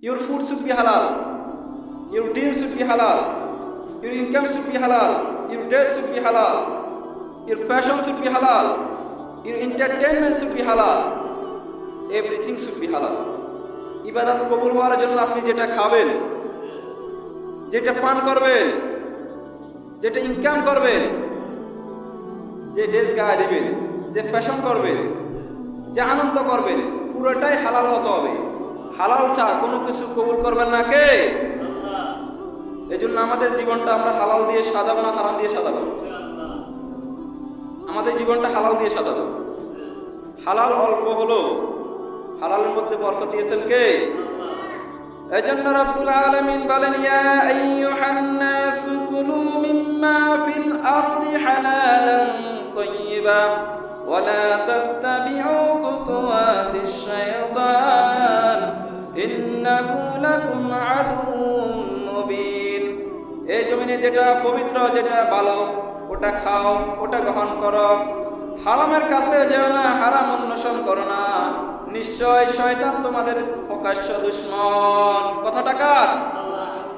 Your food should be halal. Your deal should be halal. Your income should be halal. Your dress should be halal. Your fashion should be halal. Your entertainment should be halal. Everything should be halal. ইবাদত কবুল হওয়ার জন্য আপনি যেটা খাবেন, যেটা পান করবেন, যেটা ইনকাম করবেন, যে ড্রেস গায়ে দেবেন, যে ফ্যাশন করবেন, যে আনন্দ করবেন, পুরোটাই হালাল হতে হবে। হালাল ছাড়া কোনো কিছু কবুল করবেন না কে? এই জন্য আমাদের জীবনটা আমরা হালাল দিয়ে সাজাবো না হারাম দিয়ে সাজাবো? আমাদের জীবনটা হালাল দিয়ে সাজাবো। হালাল অল্প হলো, হালালের মধ্যে বরকত দিয়েছেন কে? এই জন্য রব্বুল আলামিন বলেন, ইয়া আইয়ুহান নাস কুলু মিম্মা ফিল আরদি হালালান তাইয়্যিবা ওয়া লা তাত্তাবিউ খুতুওয়াতিশ শাইতান ইন্নাহু লাকুম আদুউম মুবিন। এই জমিনে যেটা পবিত্র, যেটা ভালো, ওটা খাও, ওটা গ্রহণ করো। হারামের কাছে যেও না, হারাম অন্বেষণ করো না, নিশ্চয় শয়তান তোমাদের প্রকাশ্য দুশমন। কথাটা কার?